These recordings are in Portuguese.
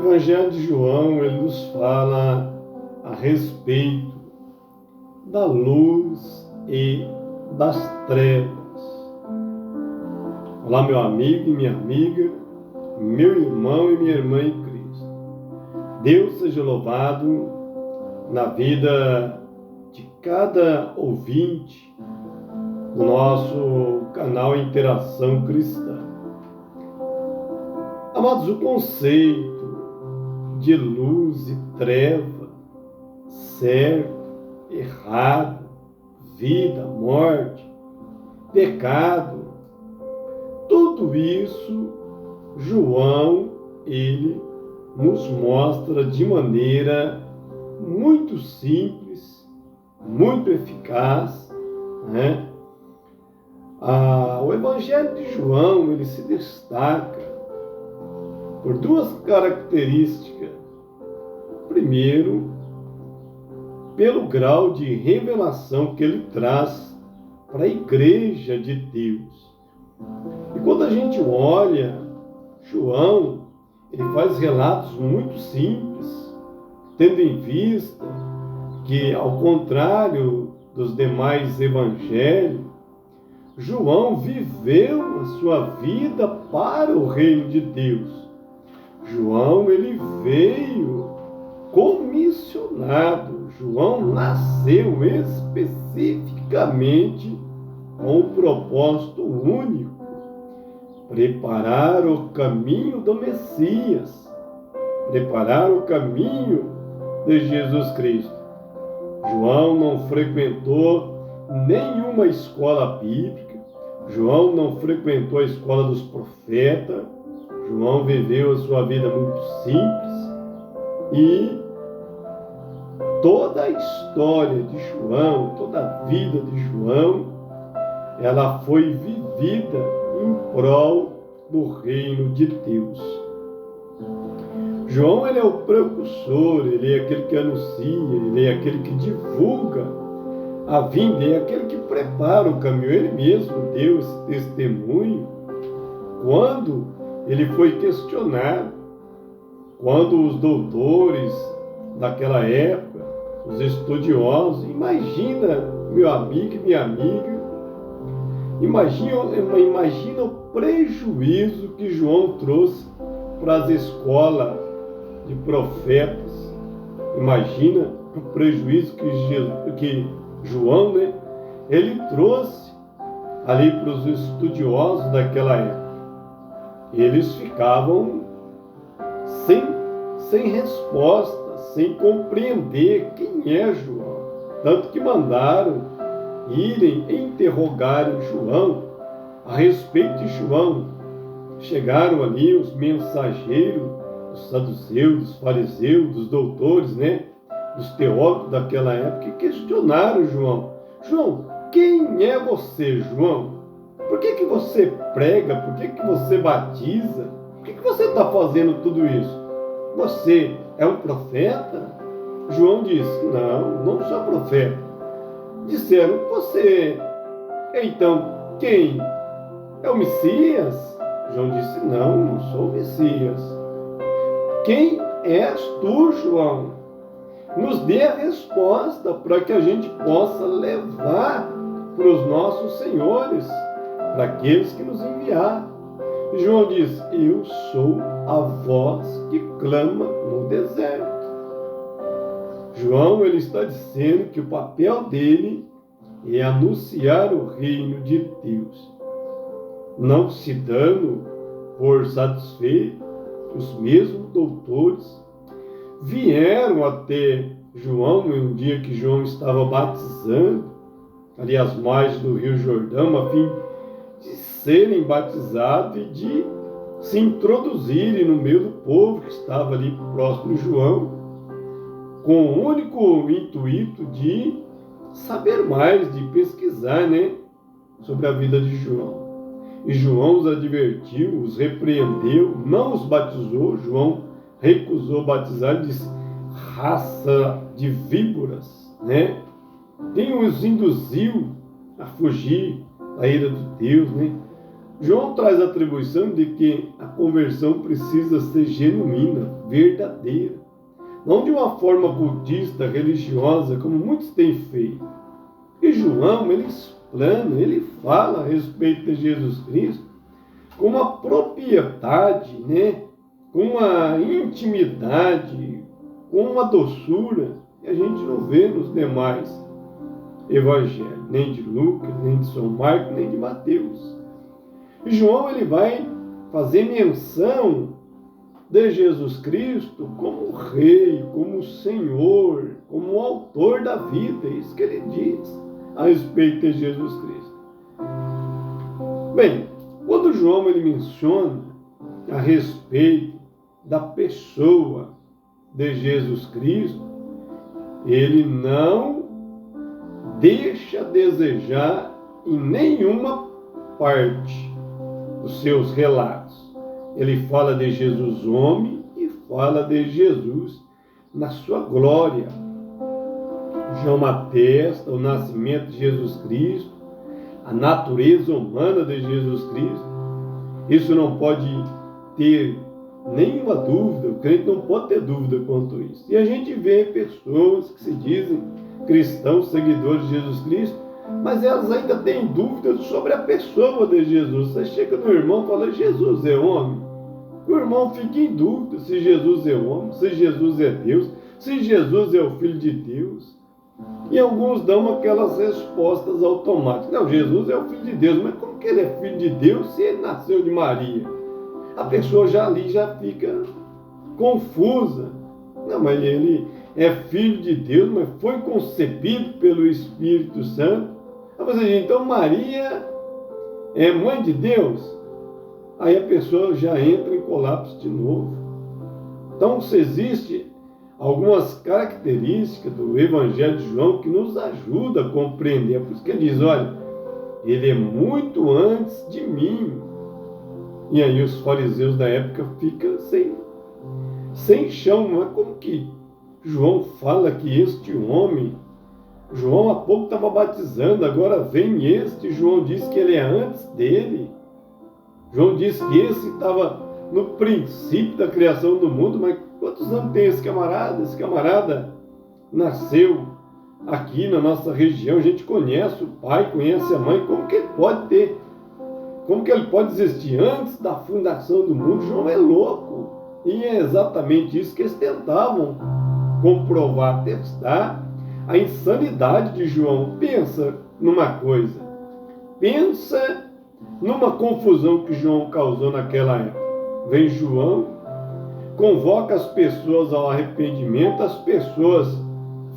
Evangelho de João, ele nos fala a respeito da luz e das trevas. Olá, meu amigo e minha amiga, meu irmão e minha irmã em Cristo. Deus seja louvado na vida de cada ouvinte do nosso canal Interação Cristã. Amados, o conceito de luz e treva, certo, errado, vida, morte, pecado, tudo isso João, ele nos mostra de maneira muito simples, muito eficaz, né? O Evangelho de João, ele se destaca por duas características. Primeiro, pelo grau de revelação que ele traz para a igreja de Deus. E quando a gente olha João, ele faz relatos muito simples, tendo em vista que, ao contrário dos demais evangelhos, João viveu a sua vida para o reino de Deus. João, ele veio comissionado. João nasceu especificamente com um propósito único: preparar o caminho do Messias, preparar o caminho de Jesus Cristo. João não frequentou nenhuma escola bíblica, João não frequentou a escola dos profetas, João viveu a sua vida muito simples e toda a história de João, toda a vida de João, ela foi vivida em prol do reino de Deus. João, ele é o precursor, ele é aquele que anuncia, ele é aquele que divulga a vinda, é aquele que prepara o caminho. Ele mesmo deu esse testemunho quando ele foi questionado, quando os doutores daquela época, os estudiosos, imagina, meu amigo e minha amiga, imagina o prejuízo que João trouxe para as escolas de profetas. Imagina o prejuízo que João, ele trouxe ali para os estudiosos daquela época. Eles ficavam sem resposta, sem compreender quem é João. Tanto que mandaram irem interrogarem João a respeito de João. Chegaram ali os mensageiros dos saduceus, dos fariseus, dos doutores, dos teólogos daquela época, e questionaram João. João, quem é você, João? Por que você prega? Por que você batiza? Por que você está fazendo tudo isso? Você é um profeta? João disse, não sou profeta. Disseram, você, então, quem? É o Messias? João disse, não sou o Messias. Quem és tu, João? Nos dê a resposta para que a gente possa levar para os nossos senhores, para aqueles que nos enviaram. E João diz, eu sou a voz que clama no deserto. João, ele está dizendo que o papel dele é anunciar o reino de Deus. Não se dando por satisfeito, os mesmos doutores vieram até João um dia que João estava batizando, ali às margens do Rio Jordão, a fim de serem batizados e de se introduzirem no meio do povo que estava ali próximo de João, com o único intuito de saber mais, de pesquisar, sobre a vida de João. E João os advertiu, os repreendeu, não os batizou. João recusou batizar, disse, raça de víboras, Quem os induziu a fugir da ira de Deus, João traz a atribuição de que a conversão precisa ser genuína, verdadeira, não de uma forma cultista, religiosa, como muitos têm feito. E João, ele explana, ele fala a respeito de Jesus Cristo com uma propriedade, né? Com uma intimidade, com uma doçura que a gente não vê nos demais evangelhos, nem de Lucas, nem de São Marcos, nem de Mateus. E João, ele vai fazer menção de Jesus Cristo como Rei, como Senhor, como autor da vida. É isso que ele diz a respeito de Jesus Cristo. Bem, quando João ele menciona a respeito da pessoa de Jesus Cristo, ele não deixa a desejar em nenhuma parte dos seus relatos. Ele fala de Jesus homem e fala de Jesus na sua glória. João atesta o nascimento de Jesus Cristo, a natureza humana de Jesus Cristo. Isso não pode ter nenhuma dúvida, o crente não pode ter dúvida quanto isso. E a gente vê pessoas que se dizem cristãos, seguidores de Jesus Cristo, mas elas ainda têm dúvidas sobre a pessoa de Jesus. Você chega no irmão e fala, Jesus é homem? O irmão fica em dúvida se Jesus é homem, se Jesus é Deus, se Jesus é o Filho de Deus. E alguns dão aquelas respostas automáticas. Não, Jesus é o Filho de Deus, mas como que ele é Filho de Deus se ele nasceu de Maria? A pessoa já ali já fica confusa. Não, mas ele é Filho de Deus, mas foi concebido pelo Espírito Santo. Então Maria é mãe de Deus? Aí a pessoa já entra em colapso de novo. Então, se existe algumas características do Evangelho de João que nos ajudam a compreender. Por isso que ele diz, olha, ele é muito antes de mim. E aí os fariseus da época ficam sem chão. Mas como que João fala que este homem, João há pouco estava batizando, agora vem este, João diz que ele é antes dele. João diz que esse estava no princípio da criação do mundo, mas quantos anos tem esse camarada? Esse camarada nasceu aqui na nossa região, a gente conhece o pai, conhece a mãe, como que ele pode ter? Como que ele pode existir antes da fundação do mundo? João é louco. E é exatamente isso que eles tentavam comprovar, testar a insanidade de João. Pensa numa coisa. Pensa numa confusão que João causou naquela época. Vem João, convoca as pessoas ao arrependimento, as pessoas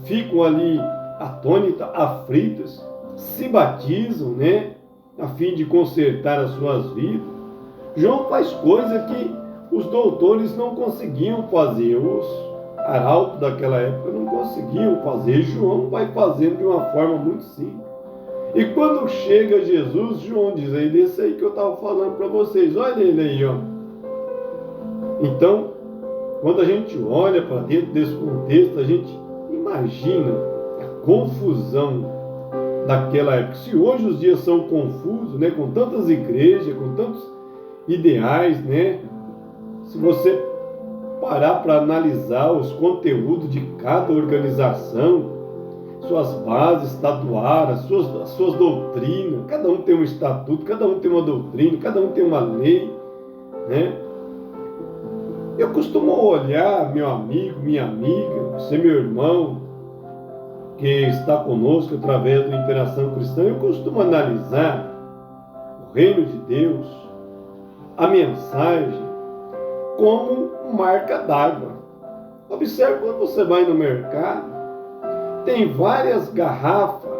ficam ali atônitas, aflitas, se batizam, né? A fim de consertar as suas vidas. João faz coisa que os doutores não conseguiam fazer, os arautos daquela época não conseguiam fazer. João vai fazendo de uma forma muito simples. E quando chega Jesus, João diz, aí desse aí que eu estava falando para vocês, olha ele aí, ó. Então, quando a gente olha para dentro desse contexto, a gente imagina a confusão daquela época. Se hoje os dias são confusos, né, com tantas igrejas, com tantos ideais, né, se você parar para analisar os conteúdos de cada organização, suas bases estatuárias, suas doutrinas, cada um tem um estatuto, cada um tem uma doutrina, cada um tem uma lei, né? Eu costumo olhar, meu amigo, minha amiga, você meu irmão, que está conosco através da Interação Cristã, eu costumo analisar o reino de Deus, a mensagem, como marca d'água. Observe quando você vai no mercado, tem várias garrafas,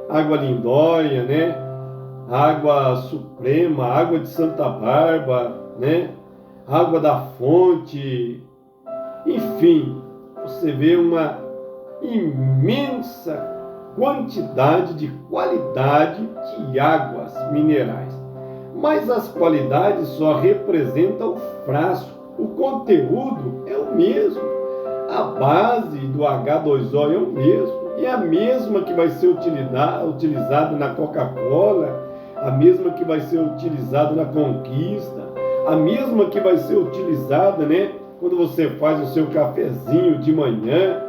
água lindóia, né? Água suprema, água de Santa Bárbara, né? Água da fonte, enfim, você vê uma imensa quantidade de qualidade de águas minerais. Mas as qualidades só representam o frasco, o conteúdo é o mesmo. A base do H2O é o mesmo. E a mesma que vai ser utilizada na Coca-Cola, a mesma que vai ser utilizada na conquista, a mesma que vai ser utilizada, né, quando você faz o seu cafezinho de manhã,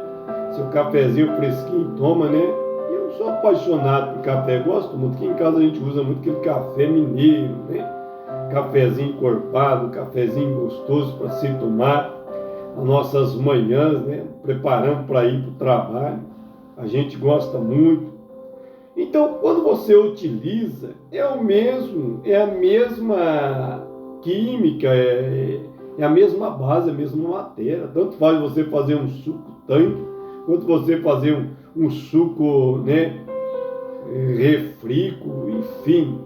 seu cafezinho fresquinho, toma, né? Eu sou apaixonado por café, gosto muito, aqui em casa a gente usa muito aquele café mineiro, né? Cafezinho encorpado, cafezinho gostoso para se tomar nas nossas manhãs, né? Preparando para ir para o trabalho, a gente gosta muito. Então, quando você utiliza, é o mesmo, é a mesma química, é a mesma base, a mesma matéria. Tanto faz você fazer um suco tangue, quanto você fazer um suco, né, refrico, enfim.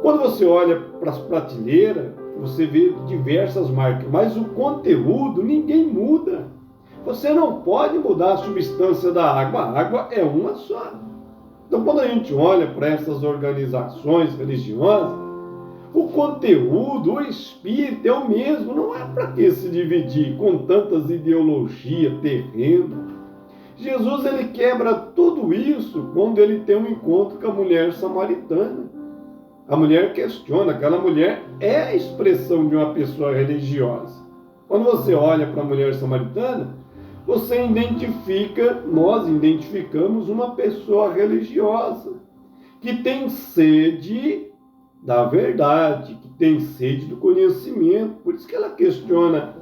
Quando você olha para as prateleiras, você vê diversas marcas, mas o conteúdo ninguém muda. Você não pode mudar a substância da água, a água é uma só. Então, quando a gente olha para essas organizações religiosas, o conteúdo, o espírito é o mesmo, não há para que se dividir com tantas ideologias terrenas. Jesus, ele quebra tudo isso quando ele tem um encontro com a mulher samaritana. A mulher questiona, aquela mulher é a expressão de uma pessoa religiosa. Quando você olha para a mulher samaritana, você identifica, nós identificamos uma pessoa religiosa, que tem sede da verdade, que tem sede do conhecimento. Por isso que ela questiona,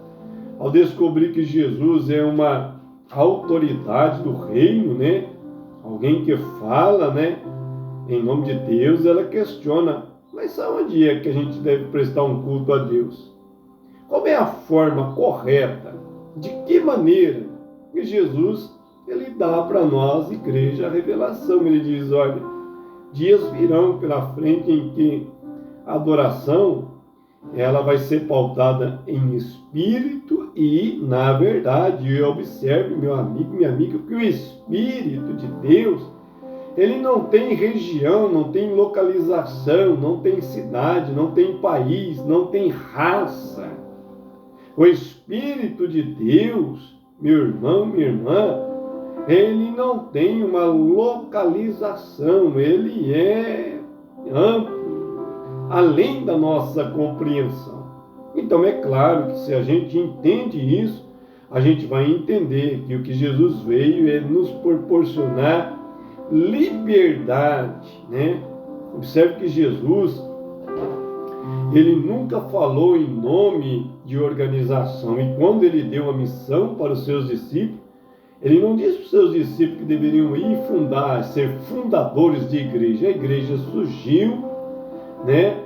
ao descobrir que Jesus é uma autoridade do reino, né? Alguém que fala, né, em nome de Deus, ela questiona, mas aonde é que a gente deve prestar um culto a Deus? Qual é a forma correta? De que maneira? E Jesus, ele dá para nós, igreja, a revelação. Ele diz, olha, dias virão pela frente em que a adoração, ela vai ser pautada em espírito e na verdade. E observe, meu amigo, minha amiga, que o Espírito de Deus, ele não tem região, não tem localização, não tem cidade, não tem país, não tem raça. O Espírito de Deus, meu irmão, minha irmã, ele não tem uma localização, ele é amplo, além da nossa compreensão. Então é claro que se a gente entende isso, a gente vai entender que o que Jesus veio é nos proporcionar liberdade, né? Observe que Jesus, ele nunca falou em nome de organização, e quando ele deu a missão para os seus discípulos, ele não disse para os seus discípulos que deveriam ir fundar, ser fundadores de igreja. A igreja surgiu, né,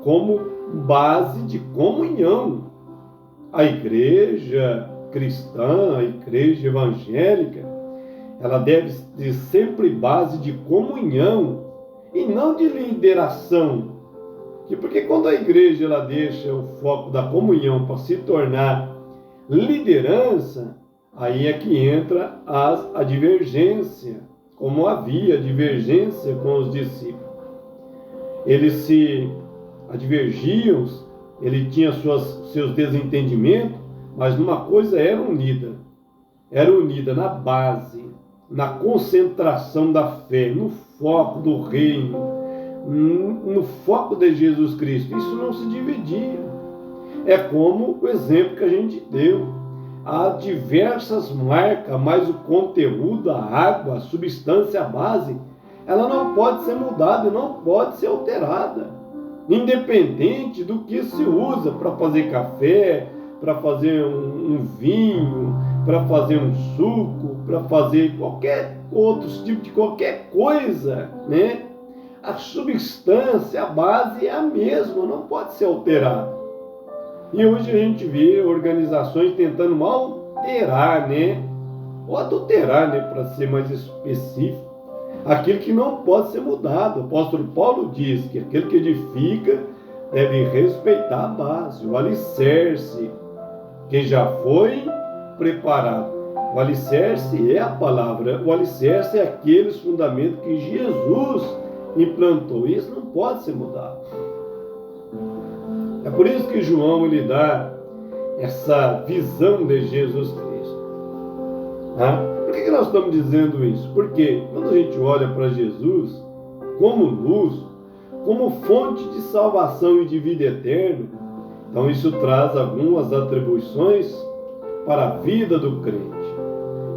como base de comunhão. A igreja cristã, a igreja evangélica, ela deve ser sempre base de comunhão e não de lideração. Porque quando a igreja ela deixa o foco da comunhão para se tornar liderança, aí é que entra a divergência, como havia divergência com os discípulos. Eles se divergiam, ele tinha seus desentendimentos, mas numa coisa era unida na base, na concentração da fé, no foco do reino, no foco de Jesus Cristo. Isso não se dividia. É como o exemplo que a gente deu. Há diversas marcas, mas o conteúdo, a água, a substância, a base, ela não pode ser mudada, não pode ser alterada. Independente do que se usa para fazer café, para fazer um vinho, para fazer um suco, para fazer qualquer outro tipo de qualquer coisa, né? A substância, a base é a mesma, não pode ser alterada. E hoje a gente vê organizações tentando alterar, né? Ou adulterar, né? Para ser mais específico, aquilo que não pode ser mudado. O apóstolo Paulo diz que aquele que edifica deve respeitar a base, o alicerce, que já foi preparado. O alicerce é a palavra, o alicerce é aqueles fundamentos que Jesus implantou. Isso não pode ser mudado. É por isso que João ele dá essa visão de Jesus Cristo. Por que nós estamos dizendo isso? Porque quando a gente olha para Jesus como luz, como fonte de salvação e de vida eterna. Então isso traz algumas atribuições para a vida do crente.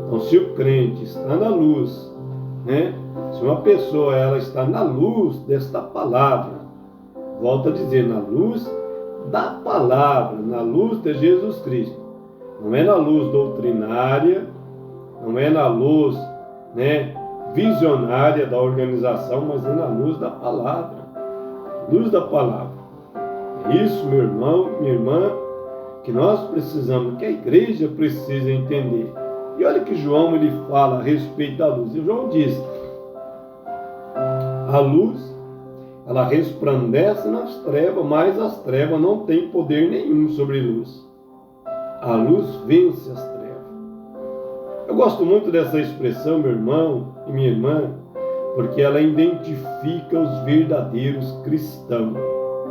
Então, se o crente está na luz, né? Se uma pessoa ela está na luz desta palavra, volto a dizer, na luz da palavra, na luz de Jesus Cristo, não é na luz doutrinária, não é na luz, né, visionária da organização, mas é na luz da palavra. Luz da palavra. É isso, meu irmão, minha irmã, que nós precisamos, que a igreja precisa entender. E olha que João ele fala a respeito da luz. E João diz: a luz, ela resplandece nas trevas, mas as trevas não têm poder nenhum sobre a luz. A luz vence as trevas. Eu gosto muito dessa expressão, meu irmão e minha irmã, porque ela identifica os verdadeiros cristãos.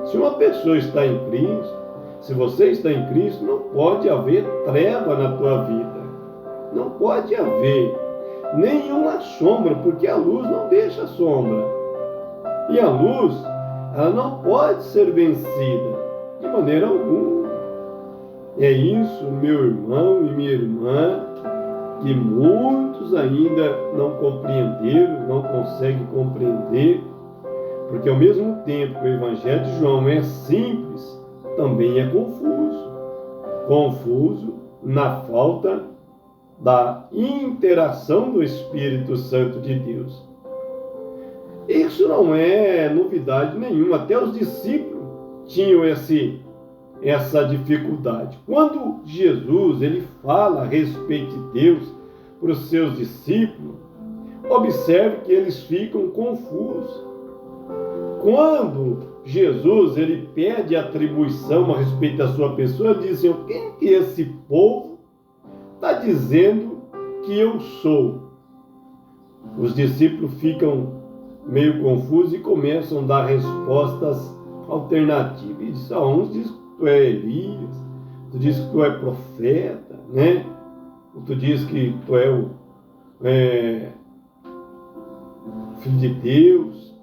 Se uma pessoa está em Cristo, se você está em Cristo, não pode haver treva na tua vida. Não pode haver nenhuma sombra, porque a luz não deixa sombra. E a luz, ela não pode ser vencida de maneira alguma. É isso, meu irmão e minha irmã, que muitos ainda não compreenderam, não conseguem compreender, porque ao mesmo tempo que o Evangelho de João é simples, também é confuso. Confuso na falta da interação do Espírito Santo de Deus. Isso não é novidade nenhuma, até os discípulos tinham essa dificuldade. Quando Jesus ele fala a respeito de Deus para os seus discípulos, observe que eles ficam confusos. Quando Jesus ele pede atribuição a respeito da sua pessoa, ele diz assim: quem que esse povo está dizendo que eu sou? Os discípulos ficam meio confusos e começam a dar respostas alternativas. E uns dizem que tu é Elias, tu diz que tu é profeta, né? Tu diz que tu é o Filho de Deus.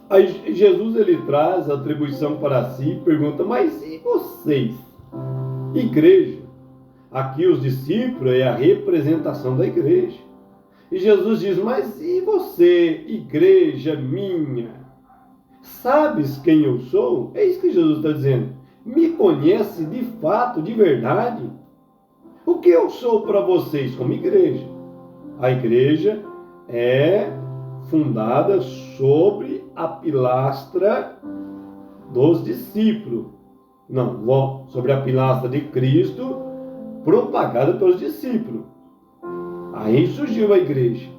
Aí Jesus ele traz a atribuição para si e pergunta: mas e vocês, igreja? Aqui os discípulos é a representação da igreja. E Jesus diz: mas e você, igreja minha? Sabes quem eu sou? É isso que Jesus está dizendo. Me conhece de fato, de verdade? O que eu sou para vocês como igreja? A igreja é fundada sobre a pilastra dos discípulos. Não, sobre a pilastra de Cristo, propagada pelos discípulos. Aí surgiu a igreja.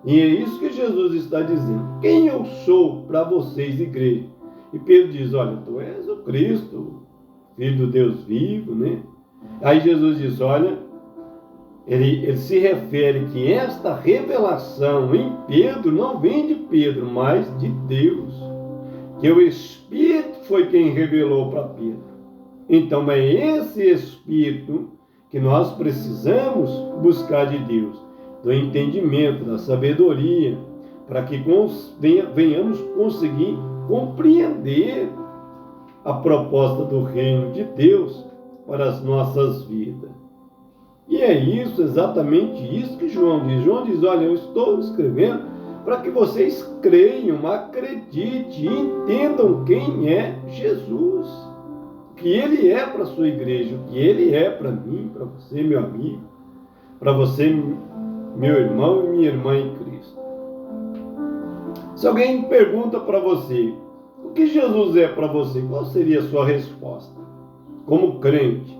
E é isso que Jesus está dizendo. Quem eu sou para vocês, igreja? E Pedro diz: olha, tu és o Cristo, Filho do Deus vivo, né? Aí Jesus diz: olha, ele se refere que esta revelação em Pedro não vem de Pedro, mas de Deus. Que o Espírito foi quem revelou para Pedro. Então é esse Espírito que nós precisamos buscar de Deus, do entendimento, da sabedoria, para que venhamos conseguir compreender a proposta do reino de Deus para as nossas vidas. E é isso, exatamente isso que João diz. João diz: olha, eu estou escrevendo para que vocês creiam, acreditem, entendam quem é Jesus, o que Ele é para a sua igreja, o que Ele é para mim, para você, meu amigo, para você, meu irmão e minha irmã em Cristo. Se alguém pergunta para você: o que Jesus é para você? Qual seria a sua resposta? Como crente,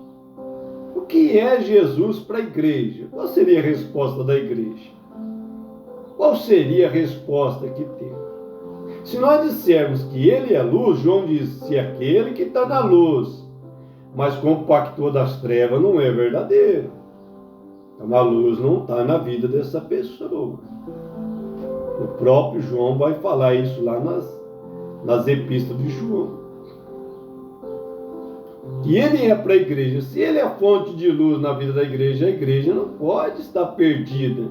o que é Jesus para a igreja? Qual seria a resposta da igreja? Qual seria a resposta que temos? Se nós dissermos que Ele é luz, João diz: se aquele que está na luz, mas compactou das trevas, não é verdadeiro. Então a luz não está na vida dessa pessoa. O próprio João vai falar isso lá nas epístolas de João. Que Ele é para a igreja. Se Ele é a fonte de luz na vida da igreja, a igreja não pode estar perdida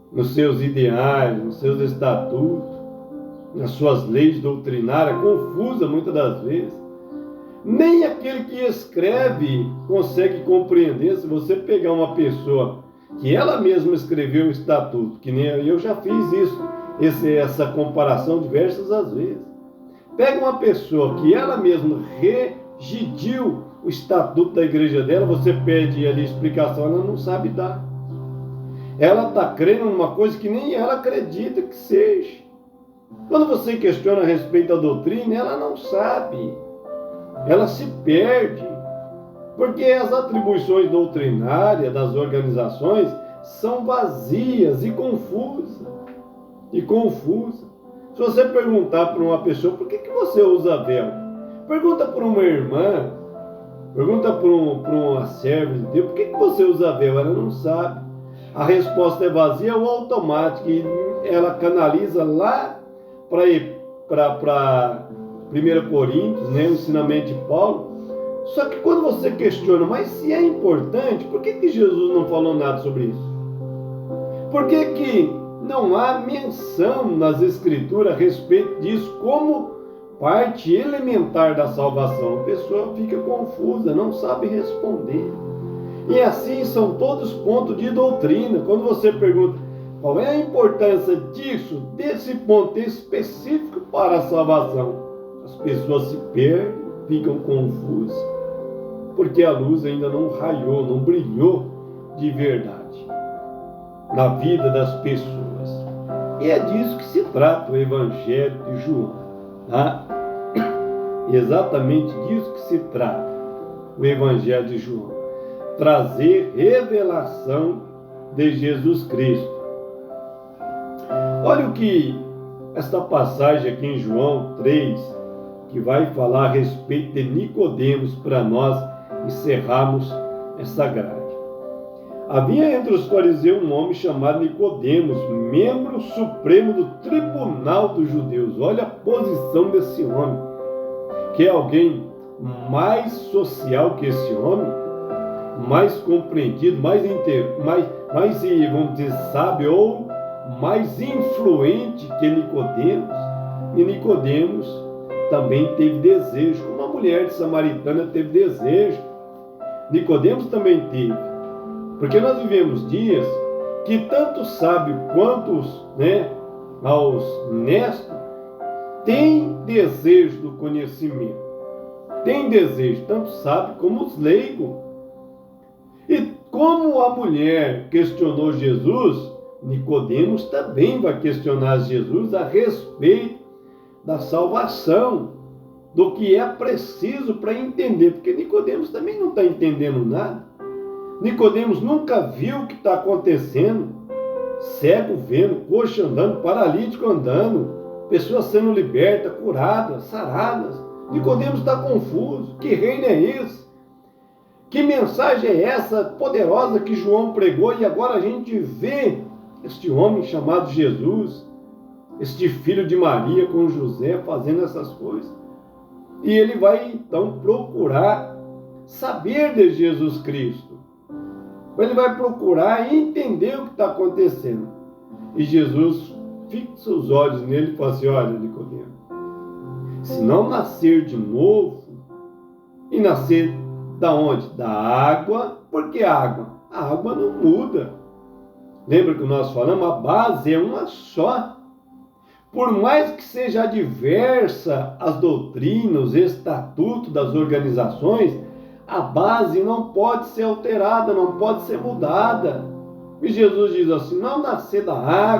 nos seus ideais, nos seus estatutos, nas suas leis doutrinárias, confusa muitas das vezes. Nem aquele que escreve consegue compreender. Se você pegar uma pessoa que ela mesma escreveu o estatuto, que nem eu já fiz essa comparação diversas vezes. Pega uma pessoa que ela mesma redigiu o estatuto da igreja dela, você pede ali explicação, ela não sabe dar. Ela está crendo numa coisa que nem ela acredita que seja. Quando você questiona a respeito da doutrina, ela não sabe. Ela se perde. Porque as atribuições doutrinárias das organizações são vazias e confusas. Se você perguntar para uma pessoa, por que você usa véu? Pergunta para uma irmã, pergunta para uma serva de Deus, por que você usa véu? Ela não sabe. A resposta é vazia ou automática, e ela canaliza lá para 1 Coríntios, né, o ensinamento de Paulo. Só que quando você questiona, mas se é importante, por que Jesus não falou nada sobre isso? Por que não há menção nas Escrituras a respeito disso como parte elementar da salvação? A pessoa fica confusa, não sabe responder. E assim são todos pontos de doutrina. Quando você pergunta qual é a importância disso, desse ponto específico para a salvação, as pessoas se perdem, ficam confusas, porque a luz ainda não raiou, não brilhou de verdade na vida das pessoas. E é disso que se trata o Evangelho de João, tá? Exatamente disso que se trata o Evangelho de João. Trazer revelação de Jesus Cristo. Olha o que esta passagem aqui em João 3, que vai falar a respeito de Nicodemos, para nós encerrarmos essa grade. Havia entre os fariseus um homem chamado Nicodemos, membro supremo do tribunal dos judeus. Olha a posição desse homem, que é alguém mais social que esse homem, mais compreendido, mais vamos dizer, sábio, ou mais influente que Nicodemos. E Nicodemos também teve desejo, como a mulher de Samaritana teve desejo. Nicodemos também teve. Porque nós vivemos dias que tanto sábio quanto aos nestos têm desejo do conhecimento. Tem desejo, tanto sábio como os leigos. E como a mulher questionou Jesus, Nicodemos também vai questionar Jesus a respeito da salvação, do que é preciso para entender, porque Nicodemos também não está entendendo nada. Nicodemos nunca viu o que está acontecendo, cego vendo, coxo andando, paralítico andando, pessoas sendo libertas, curadas, saradas. Nicodemos está confuso. Que reino é esse? Que mensagem é essa poderosa que João pregou? E agora a gente vê este homem chamado Jesus, este filho de Maria com José, fazendo essas coisas. E ele vai então procurar saber de Jesus Cristo. Ele vai procurar entender o que está acontecendo. E Jesus fixa os olhos nele e fala assim: olha, Nicodemo, se não nascer de novo, e nascer da onde? Da água. Por que água? A água não muda. Lembra que nós falamos? A base é uma só. Por mais que seja diversa as doutrinas, os estatutos das organizações, a base não pode ser alterada, não pode ser mudada. E Jesus diz assim: não nascer da água,